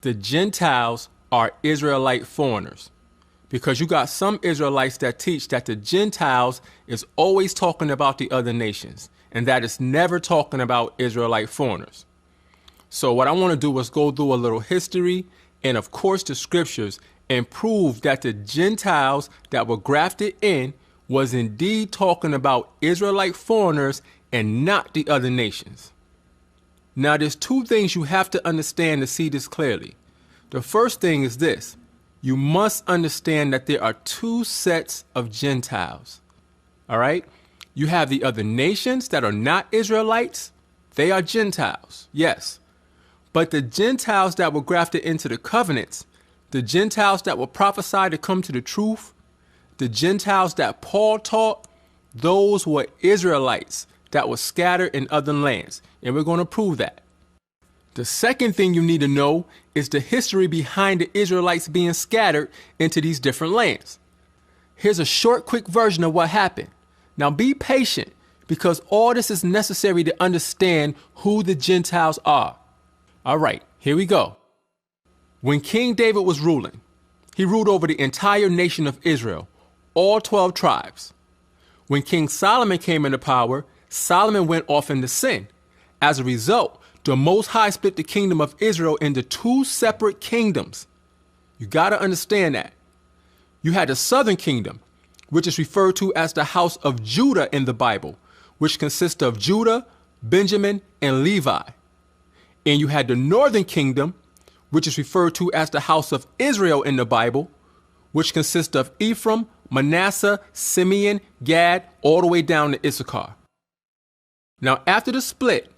The Gentiles are Israelite foreigners, because you got some Israelites that teach that the Gentiles is always talking about the other nations, and that it's never talking about Israelite foreigners. So what I want to do is go through a little history and of course the scriptures and prove that the Gentiles that were grafted in was indeed talking about Israelite foreigners and not the other nations. Now there's two things you have to understand to see this clearly. The first thing is this: you must understand that there are two sets of Gentiles. All right? You have the other nations that are not Israelites. They are Gentiles, yes. But the Gentiles that were grafted into the covenants, the Gentiles that were prophesied to come to the truth, the Gentiles that Paul taught, those were Israelites that were scattered in other lands. And we're going to prove that. The second thing you need to know is the history behind the Israelites being scattered into these different lands. Here's a short, quick version of what happened. Now be patient, because all this is necessary to understand who the Gentiles are. All right, here we go. When King David was ruling, he ruled over the entire nation of Israel, all 12 tribes. When King Solomon came into power, Solomon went off into sin. As a result, the Most High split the kingdom of Israel into two separate kingdoms. You got to understand that. You had the southern kingdom, which is referred to as the house of Judah in the Bible, which consists of Judah, Benjamin, and Levi. And you had the northern kingdom, which is referred to as the house of Israel in the Bible, which consists of Ephraim, Manasseh, Simeon, Gad, all the way down to Issachar. Now, after the split,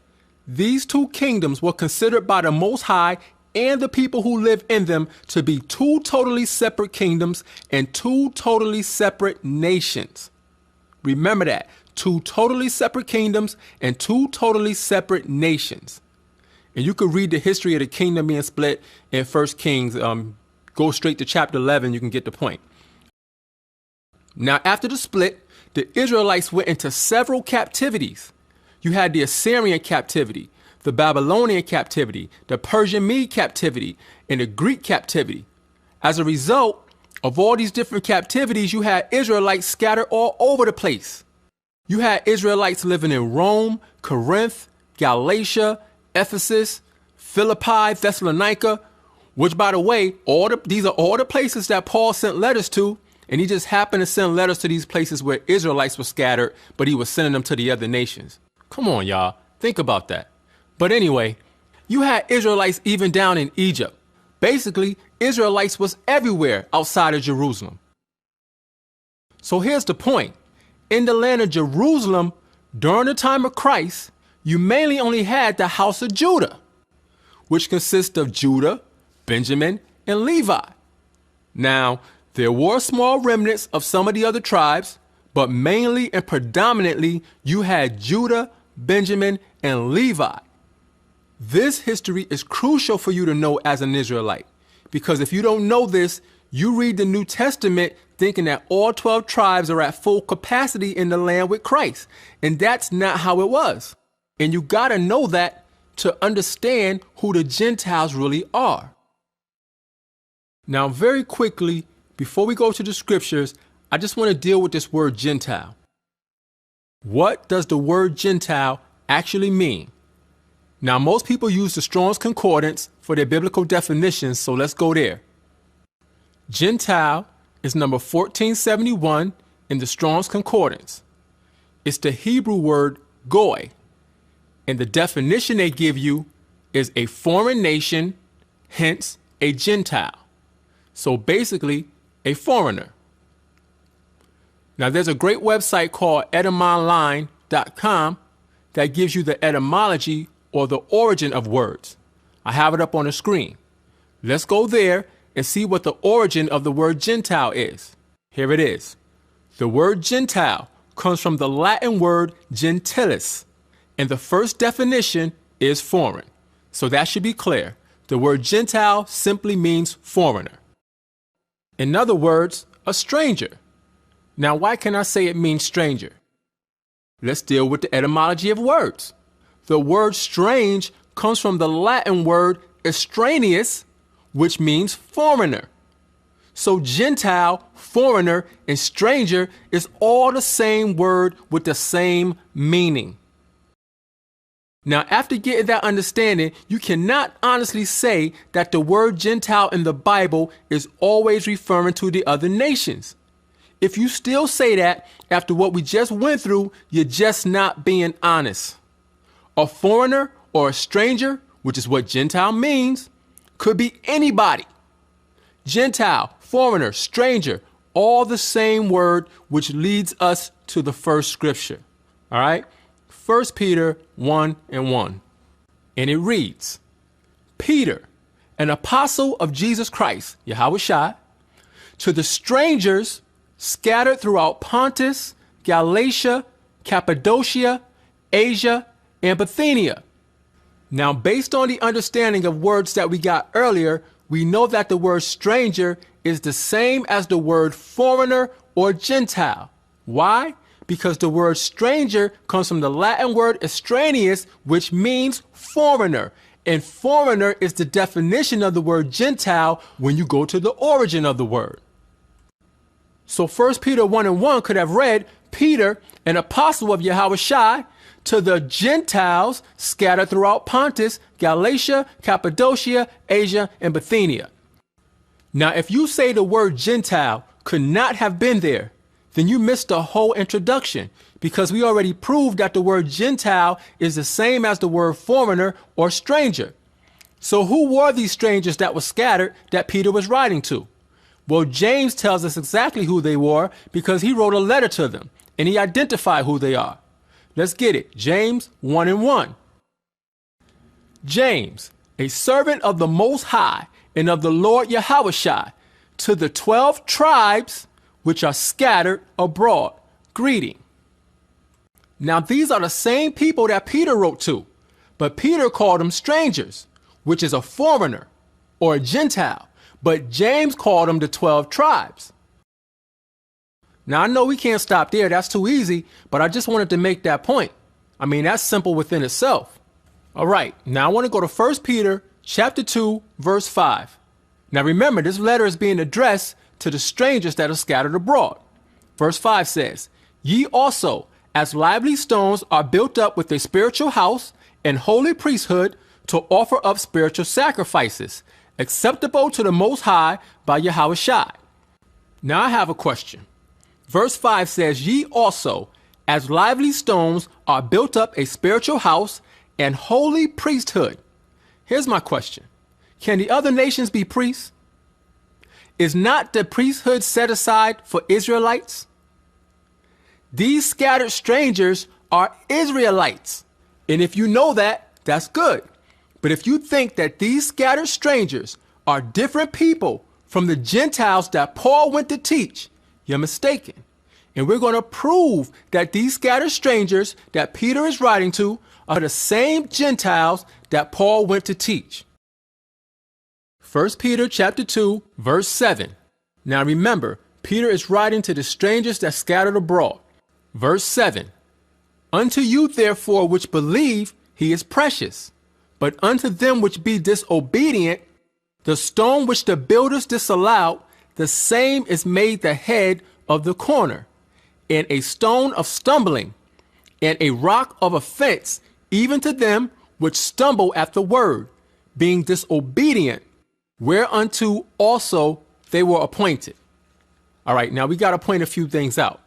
these two kingdoms were considered by the Most High and the people who live in them to be two totally separate kingdoms and two totally separate nations. Remember that, two totally separate kingdoms and two totally separate nations. And you could read the history of the kingdom being split in 1 Kings. Go straight to chapter 11, you can get the point. Now, after the split, the Israelites went into several captivities. You had the Assyrian captivity, the Babylonian captivity, the Persian Mede captivity, and the Greek captivity. As a result of all these different captivities, you had Israelites scattered all over the place. You had Israelites living in Rome, Corinth, Galatia, Ephesus, Philippi, Thessalonica, which, by the way, these are all the places that Paul sent letters to, and he just happened to send letters to these places where Israelites were scattered, but he was sending them to the other nations. Come on, y'all. Think about that. But anyway, you had Israelites even down in Egypt. Basically, Israelites was everywhere outside of Jerusalem. So here's the point. In the land of Jerusalem, during the time of Christ, you mainly only had the house of Judah, which consists of Judah, Benjamin, and Levi. Now, there were small remnants of some of the other tribes, but mainly and predominantly, you had Judah, Benjamin, and Levi. This history is crucial for you to know as an Israelite, because if you don't know this, you read the New Testament thinking that all 12 tribes are at full capacity in the land with Christ, and that's not how it was. And you got to know that to understand who the Gentiles really are. Now, very quickly, before we go to the scriptures, I just want to deal with this word Gentile. What does the word Gentile actually mean? Now, most people use the Strong's Concordance for their biblical definitions, so let's go there. Gentile is number 1471 in the Strong's Concordance. It's the Hebrew word goy. And the definition they give you is a foreign nation, hence a Gentile. So basically, a foreigner. Now, there's a great website called etymonline.com that gives you the etymology or the origin of words. I have it up on the screen. Let's go there and see what the origin of the word Gentile is. Here it is. The word Gentile comes from the Latin word gentilis, and the first definition is foreign. So that should be clear. The word Gentile simply means foreigner. In other words, a stranger. Now, why can I say it means stranger? Let's deal with the etymology of words. The word strange comes from the Latin word extraneous, which means foreigner. So Gentile, foreigner, and stranger is all the same word with the same meaning. Now, after getting that understanding, you cannot honestly say that the word Gentile in the Bible is always referring to the other nations. If you still say that after what we just went through, you're just not being honest. A foreigner or a stranger, which is what Gentile means, could be anybody. Gentile, foreigner, stranger, all the same word, which leads us to the first scripture. All right? 1 Peter 1:1. And it reads, Peter, an apostle of Jesus Christ, Yahushua, to the strangers scattered throughout Pontus, Galatia, Cappadocia, Asia, and Bithynia. Now, based on the understanding of words that we got earlier, we know that the word stranger is the same as the word foreigner or Gentile. Why? Because the word stranger comes from the Latin word extraneous, which means foreigner. And foreigner is the definition of the word Gentile when you go to the origin of the word. So 1 Peter 1:1 could have read, Peter, an apostle of Yahushua, to the Gentiles scattered throughout Pontus, Galatia, Cappadocia, Asia, and Bithynia. Now, if you say the word Gentile could not have been there, then you missed the whole introduction, because we already proved that the word Gentile is the same as the word foreigner or stranger. So who were these strangers that were scattered that Peter was writing to? Well, James tells us exactly who they were because he wrote a letter to them and he identified who they are. Let's get it. James 1:1. James, a servant of the Most High and of the Lord Yahushua, to the 12 tribes which are scattered abroad, greeting. Now, these are the same people that Peter wrote to, but Peter called them strangers, which is a foreigner or a Gentile, but James called them the 12 tribes. Now, I know we can't stop there. That's too easy, but I just wanted to make that point. I mean, that's simple within itself. All right, now I want to go to 1 Peter chapter 2, verse 5. Now, remember, this letter is being addressed to the strangers that are scattered abroad. Verse 5 says, Ye also, as lively stones, are built up with a spiritual house and holy priesthood to offer up spiritual sacrifices, acceptable to the Most High by Yahushua. Now I have a question. Verse 5 says, Ye also, as lively stones, are built up a spiritual house and holy priesthood. Here's my question. Can the other nations be priests? Is not the priesthood set aside for Israelites? These scattered strangers are Israelites. And if you know that, that's good. But if you think that these scattered strangers are different people from the Gentiles that Paul went to teach, you're mistaken. And we're going to prove that these scattered strangers that Peter is writing to are the same Gentiles that Paul went to teach. 1 Peter chapter 2, verse 7. Now remember, Peter is writing to the strangers that scattered abroad. Verse 7. Unto you therefore which believe, he is precious. But unto them which be disobedient, the stone which the builders disallowed, the same is made the head of the corner, and a stone of stumbling, and a rock of offense, even to them which stumble at the word, being disobedient, whereunto also they were appointed. All right, now we got to point a few things out.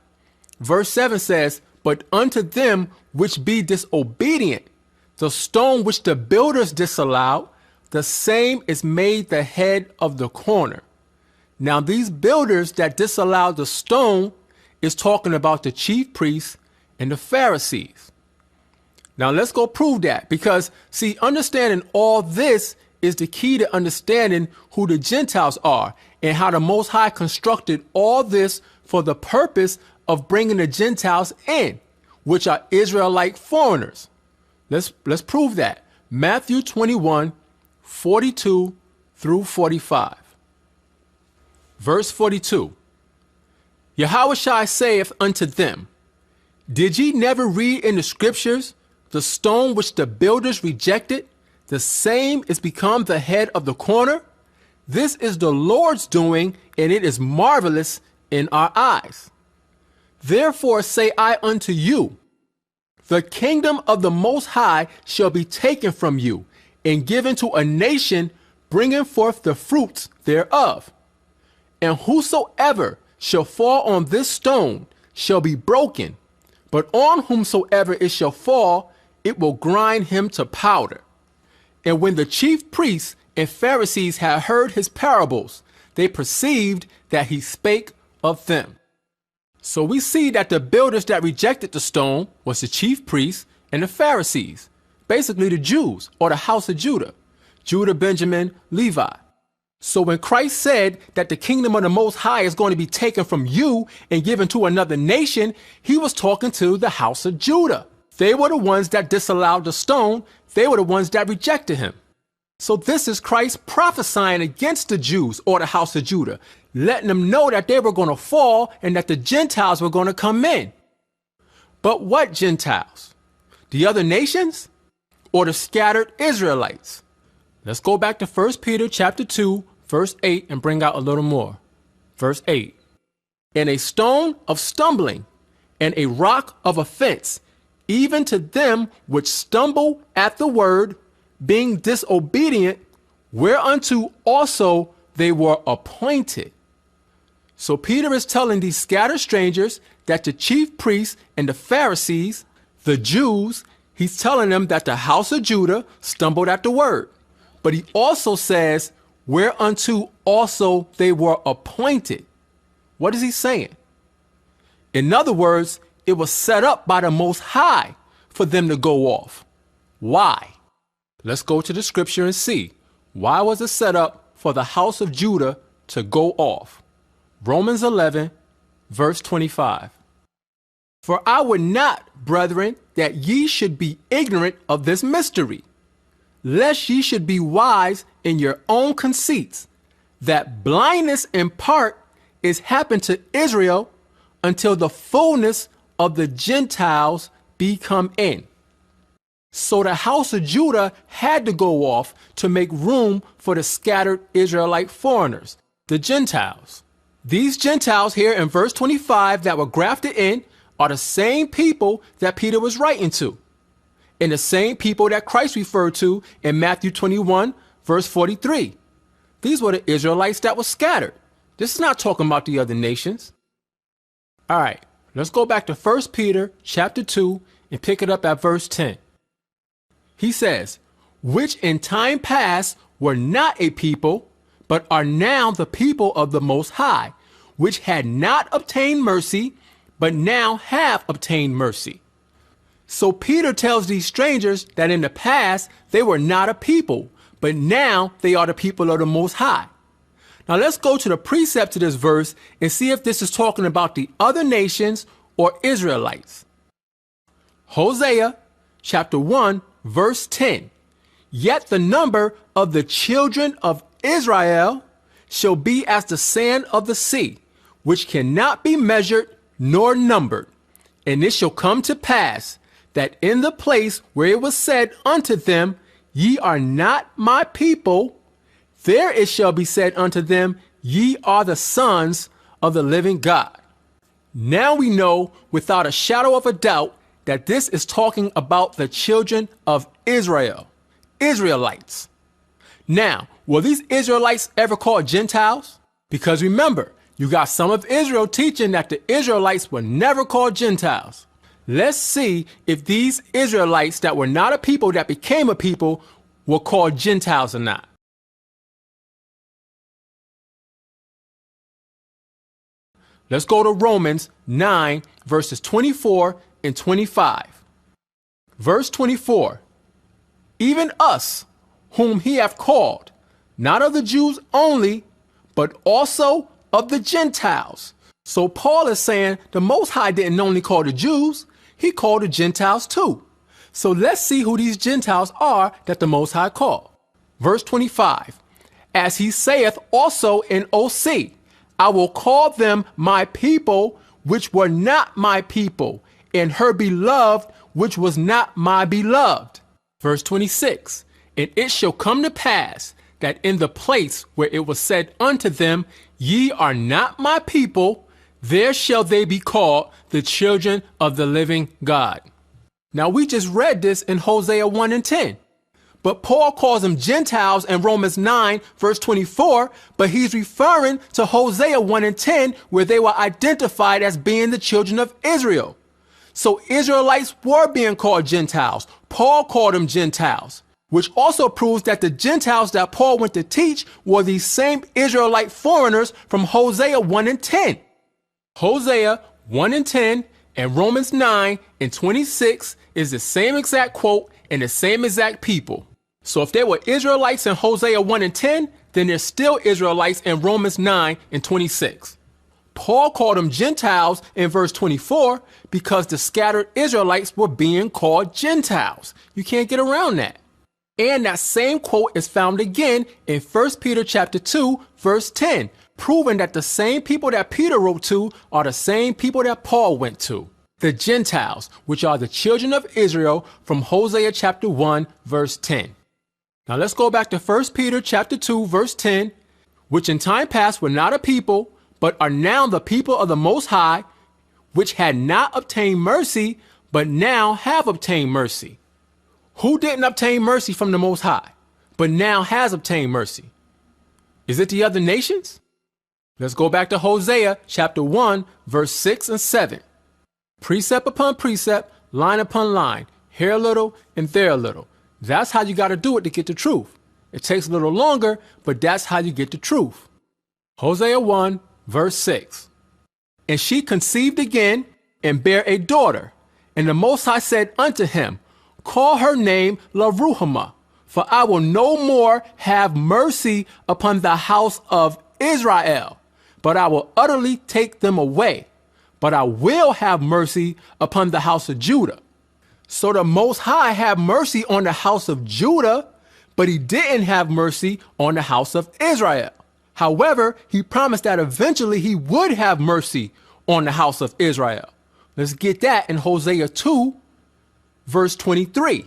Verse 7 says, But unto them which be disobedient, the stone which the builders disallowed, the same is made the head of the corner. Now these builders that disallowed the stone is talking about the chief priests and the Pharisees. Now let's go prove that, because see, understanding all this is the key to understanding who the Gentiles are and how the Most High constructed all this for the purpose of bringing the Gentiles in, which are Israelite foreigners. Let's prove that. Matthew 21, 42 through 45. Verse 42. Yahushua saith unto them, Did ye never read in the scriptures, the stone which the builders rejected, the same is become the head of the corner? This is the Lord's doing, and it is marvelous in our eyes. Therefore say I unto you, the kingdom of the Most High shall be taken from you, and given to a nation bringing forth the fruits thereof. And whosoever shall fall on this stone shall be broken, but on whomsoever it shall fall, it will grind him to powder. And when the chief priests and Pharisees had heard his parables, they perceived that he spake of them. So we see that the builders that rejected the stone was the chief priests and the Pharisees, basically the Jews or the house of Judah, Judah, Benjamin, Levi. So when Christ said that the kingdom of the Most High is going to be taken from you and given to another nation, he was talking to the house of Judah. They were the ones that disallowed the stone. They were the ones that rejected him. So this is Christ prophesying against the Jews or the house of Judah, letting them know that they were going to fall and that the Gentiles were going to come in. But what Gentiles? The other nations or the scattered Israelites? Let's go back to 1 Peter chapter 2, verse 8 and bring out a little more. Verse 8. And a stone of stumbling and a rock of offense, even to them which stumble at the word, being disobedient, whereunto also they were appointed. So Peter is telling these scattered strangers that the chief priests and the Pharisees, the Jews, he's telling them that the house of Judah stumbled at the word. But he also says, whereunto also they were appointed. What is he saying? In other words, it was set up by the Most High for them to go off. Why? Let's go to the scripture and see. Why was it set up for the house of Judah to go off? Romans 11, verse 25. For I would not, brethren, that ye should be ignorant of this mystery, lest ye should be wise in your own conceits, that blindness in part is happened to Israel until the fullness of the Gentiles be come in. So the house of Judah had to go off to make room for the scattered Israelite foreigners, the Gentiles. These Gentiles here in verse 25 that were grafted in are the same people that Peter was writing to, and the same people that Christ referred to in Matthew 21, verse 43. These were the Israelites that were scattered. This is not talking about the other nations. All right, let's go back to 1 Peter chapter 2 and pick it up at verse 10. He says, which in time past were not a people, but are now the people of the Most High, which had not obtained mercy, but now have obtained mercy. So Peter tells these strangers that in the past they were not a people, but now they are the people of the Most High. Now let's go to the precept to this verse and see if this is talking about the other nations or Israelites. Hosea chapter 1, verse 10. Yet the number of the children of Israel shall be as the sand of the sea, which cannot be measured nor numbered. And it shall come to pass that in the place where it was said unto them, ye are not my people, there it shall be said unto them, ye are the sons of the living God. Now we know without a shadow of a doubt that this is talking about the children of Israel, Israelites. Now, were these Israelites ever called Gentiles? Because remember, you got some of Israel teaching that the Israelites were never called Gentiles. Let's see if these Israelites that were not a people that became a people were called Gentiles or not. Let's go to Romans 9, verses 24 and 25. Verse 24. Even us, whom he hath called, not of the Jews only, but also of the Gentiles. So Paul is saying the Most High didn't only call the Jews, he called the Gentiles too. So let's see who these Gentiles are that the Most High called. Verse 25. As he saith also in OC, I will call them my people, which were not my people, and her beloved, which was not my beloved. Verse 26. And it shall come to pass that in the place where it was said unto them, Ye are not my people, there shall they be called the children of the living God. Now we just read this in Hosea 1 and 10. But Paul calls them Gentiles in Romans 9, verse 24, but he's referring to Hosea 1 and 10, where they were identified as being the children of Israel. So Israelites were being called Gentiles. Paul called them Gentiles, which also proves that the Gentiles that Paul went to teach were these same Israelite foreigners from Hosea 1 and 10. Hosea 1 and 10 and Romans 9 and 26 is the same exact quote and the same exact people. So if there were Israelites in Hosea 1 and 10, then there's still Israelites in Romans 9 and 26. Paul called them Gentiles in verse 24 because the scattered Israelites were being called Gentiles. You can't get around that. And that same quote is found again in 1 Peter chapter 2, verse 10, proving that the same people that Peter wrote to are the same people that Paul went to. The Gentiles, which are the children of Israel from Hosea chapter 1, verse 10. Now let's go back to 1 Peter chapter 2, verse 10, which in time past were not a people, but are now the people of the Most High, which had not obtained mercy, but now have obtained mercy. Who didn't obtain mercy from the Most High, but now has obtained mercy? Is it the other nations? Let's go back to Hosea chapter 1, verse 6 and 7. Precept upon precept, line upon line, here a little and there a little. That's how you got to do it to get the truth. It takes a little longer, but that's how you get the truth. Hosea 1, verse 6. And she conceived again and bare a daughter. And the Most High said unto him, Call her name Laruhamah, for I will no more have mercy upon the house of Israel, but I will utterly take them away. But I will have mercy upon the house of Judah. So the Most High had mercy on the house of Judah, but he didn't have mercy on the house of Israel. However, he promised that eventually he would have mercy on the house of Israel. Let's get that in Hosea 2, verse 23.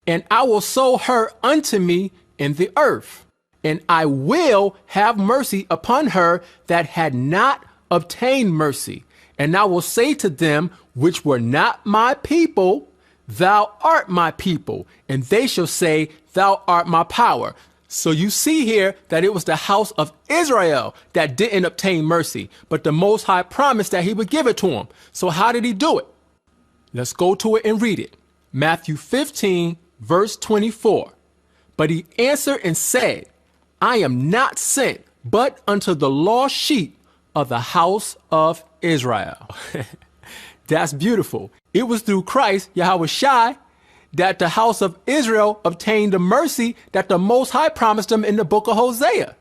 And I will sow her unto me in the earth, and I will have mercy upon her that had not obtained mercy. And I will say to them which were not my people, Thou art my people, and they shall say, Thou art my power. So you see here that it was the house of Israel that didn't obtain mercy, but the Most High promised that he would give it to them. So how did he do it? Let's go to it and read it. Matthew 15, verse 24. But he answered and said, I am not sent but unto the lost sheep of the house of Israel. That's beautiful. It was through Christ, Yahweh Shai, that the house of Israel obtained the mercy that the Most High promised them in the book of Hosea.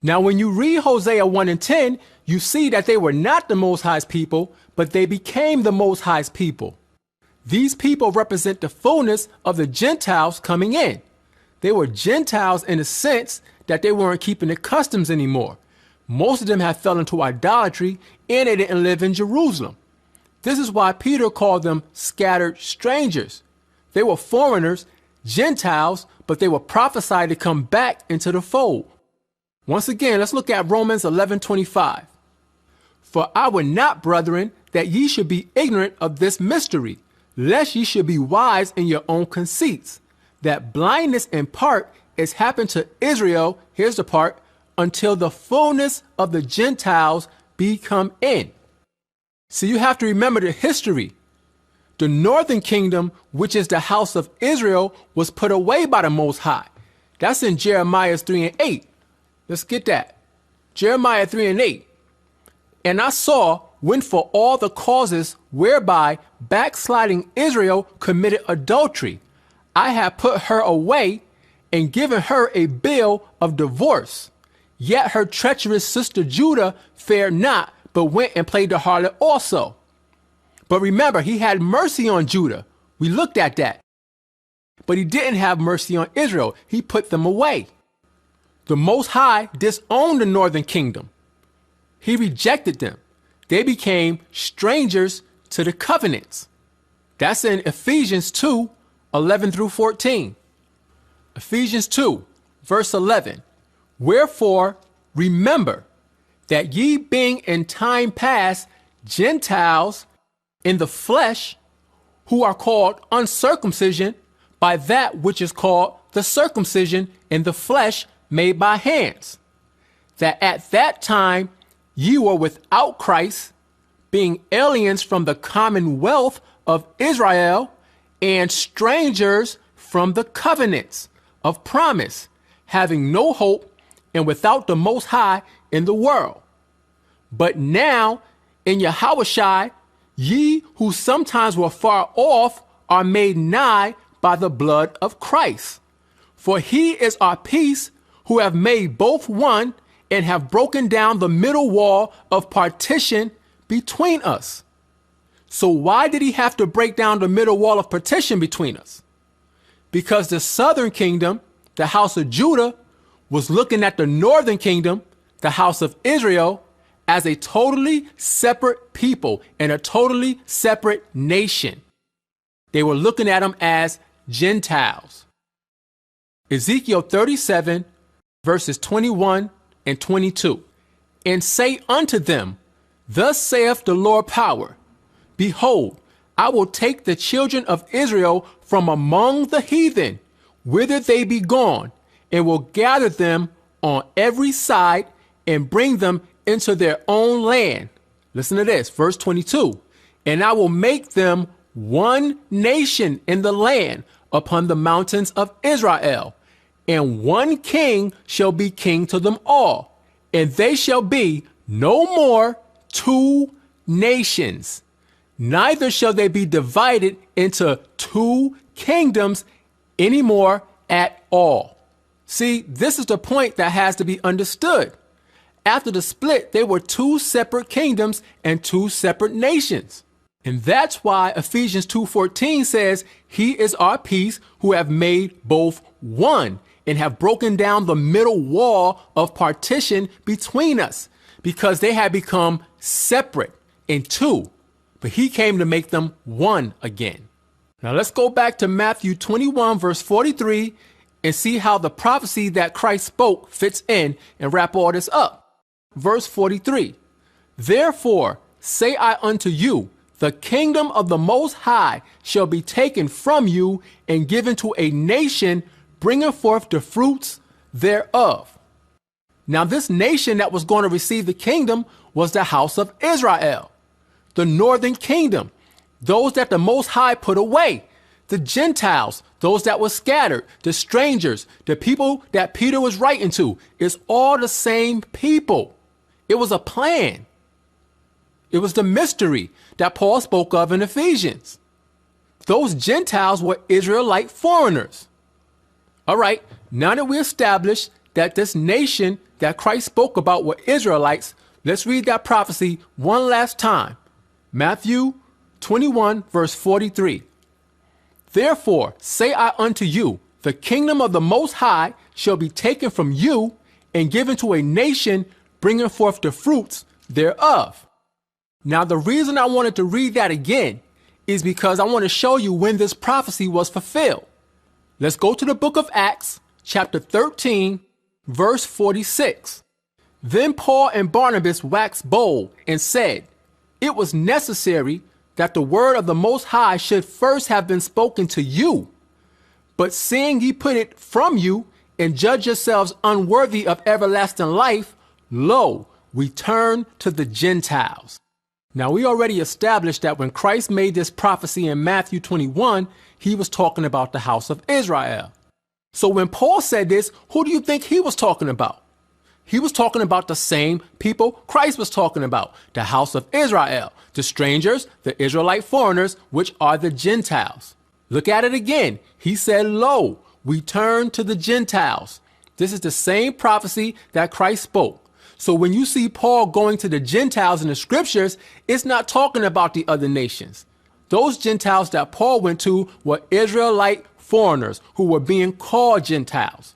Now, when you read Hosea 1 and 10, you see that they were not the Most High's people, but they became the Most High's people. These people represent the fullness of the Gentiles coming in. They were Gentiles in the sense that they weren't keeping the customs anymore. Most of them had fell into idolatry and they didn't live in Jerusalem. This is why Peter called them scattered strangers. They were foreigners, Gentiles, but they were prophesied to come back into the fold. Once again, let's look at Romans 11:25. For I would not, brethren, that ye should be ignorant of this mystery, lest ye should be wise in your own conceits, that blindness in part is happened to Israel, here's the part, until the fullness of the Gentiles be come in. So you have to remember the history. The northern kingdom, which is the house of Israel, was put away by the Most High. That's in Jeremiah 3 and 8. Let's get that. Jeremiah 3 and 8. And I saw when for all the causes whereby backsliding Israel committed adultery, I have put her away and given her a bill of divorce. Yet her treacherous sister Judah fared not, but went and played the harlot also. But remember, he had mercy on Judah. We looked at that. But he didn't have mercy on Israel. He put them away. The Most High disowned the northern kingdom. He rejected them. They became strangers to the covenants. That's in Ephesians 2, 11 through 14. Ephesians 2, verse 11. Wherefore, remember that ye being in time past Gentiles in the flesh, who are called uncircumcision by that which is called the circumcision in the flesh made by hands, that at that time ye were without Christ, being aliens from the commonwealth of Israel and strangers from the covenants of promise, having no hope and without the Most High in the world. But now in Yahushua, ye who sometimes were far off are made nigh by the blood of Christ. For he is our peace, who have made both one and have broken down the middle wall of partition between us. So why did he have to break down the middle wall of partition between us? Because the southern kingdom, the house of Judah, was looking at the northern kingdom, the house of Israel, as a totally separate people and a totally separate nation. They were looking at them as Gentiles. Ezekiel 37, verses 21 and 22. And say unto them, Thus saith the Lord power, Behold, I will take the children of Israel from among the heathen, whither they be gone, and will gather them on every side and bring them into their own land. Listen to this, verse 22. And I will make them one nation in the land upon the mountains of Israel, and one king shall be king to them all, and they shall be no more two nations, neither shall they be divided into two kingdoms anymore at all. See, this is the point that has to be understood. After the split, they were two separate kingdoms and two separate nations. And that's why Ephesians 2:14 says, He is our peace, who have made both one and have broken down the middle wall of partition between us, because they had become separate in two, but he came to make them one again. Now let's go back to Matthew 21, verse 43, and see how the prophecy that Christ spoke fits in and wrap all this up. Verse 43, Therefore say I unto you, the kingdom of the Most High shall be taken from you and given to a nation, bringing forth the fruits thereof. Now this nation that was going to receive the kingdom was the house of Israel, the northern kingdom, those that the Most High put away, the Gentiles, those that were scattered, the strangers, the people that Peter was writing to. It's all the same people. It was a plan. It was the mystery that Paul spoke of in Ephesians. Those Gentiles were Israelite foreigners. All right, now that we established that this nation that Christ spoke about were Israelites, let's read that prophecy one last time. Matthew 21, verse 43. Therefore say I unto you, the kingdom of the Most High shall be taken from you and given to a nation, bringing forth the fruits thereof. Now the reason I wanted to read that again is because I want to show you when this prophecy was fulfilled. Let's go to the book of Acts, chapter 13, verse 46. Then Paul and Barnabas waxed bold and said, It was necessary that the word of the Most High should first have been spoken to you. But seeing ye put it from you, and judge yourselves unworthy of everlasting life, lo, we turn to the Gentiles. Now we already established that when Christ made this prophecy in Matthew 21, he was talking about the house of Israel. So when Paul said this, who do you think he was talking about? He was talking about the same people Christ was talking about, the house of Israel, the strangers, the Israelite foreigners, which are the Gentiles. Look at it again. He said, lo, we turn to the Gentiles. This is the same prophecy that Christ spoke. So when you see Paul going to the Gentiles in the scriptures, it's not talking about the other nations. Those Gentiles that Paul went to were Israelite foreigners who were being called Gentiles.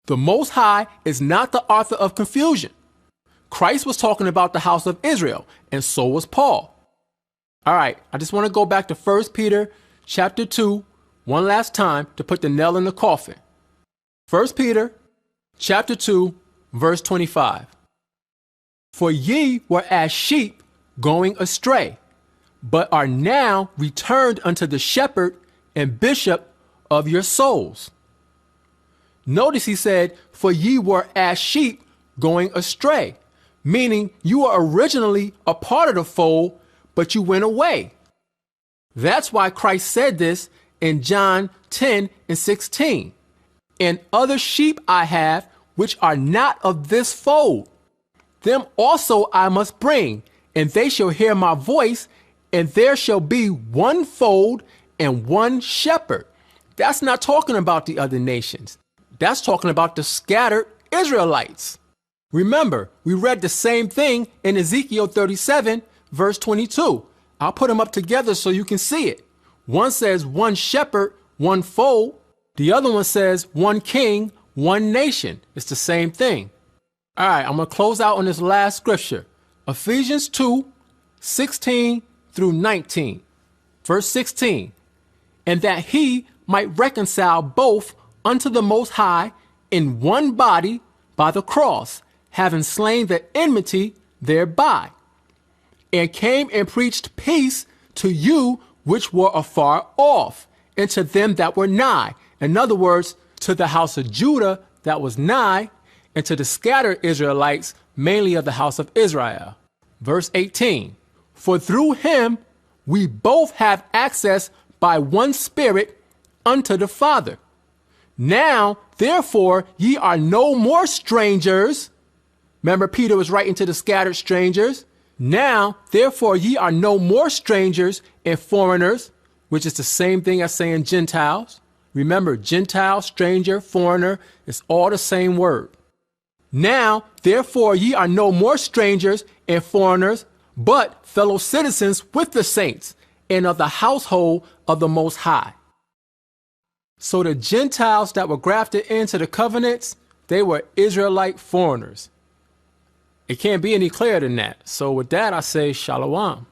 The Most High is not the author of confusion. Christ was talking about the house of Israel, and so was Paul. All right, I just want to go back to 1 Peter chapter 2 one last time to put the nail in the coffin. 1 Peter chapter 2, verse 25. For ye were as sheep going astray, but are now returned unto the shepherd and bishop of your souls. Notice he said, for ye were as sheep going astray, meaning you were originally a part of the fold, but you went away. That's why Christ said this in John 10 and 16. And other sheep I have, which are not of this fold. Them also I must bring, and they shall hear my voice, and there shall be one fold and one shepherd. That's not talking about the other nations. That's talking about the scattered Israelites. Remember, we read the same thing in Ezekiel 37, verse 22. I'll put them up together so you can see it. One says one shepherd, one fold. The other one says one king, one nation. It's the same thing. All right, I'm going to close out on this last scripture. Ephesians 2, 16 through 19. Verse 16. And that he might reconcile both unto the Most High in one body by the cross, having slain the enmity thereby, and came and preached peace to you which were afar off, and to them that were nigh. In other words, to the house of Judah that was nigh, and to the scattered Israelites, mainly of the house of Israel. Verse 18. For through him we both have access by one Spirit unto the Father. Now, therefore, ye are no more strangers. Remember, Peter was writing to the scattered strangers. Now, therefore, ye are no more strangers and foreigners, which is the same thing as saying Gentiles. Remember, Gentile, stranger, foreigner, it's all the same word. Now, therefore, ye are no more strangers and foreigners, but fellow citizens with the saints and of the household of the Most High. So the Gentiles that were grafted into the covenants, they were Israelite foreigners. It can't be any clearer than that. So with that, I say shalom.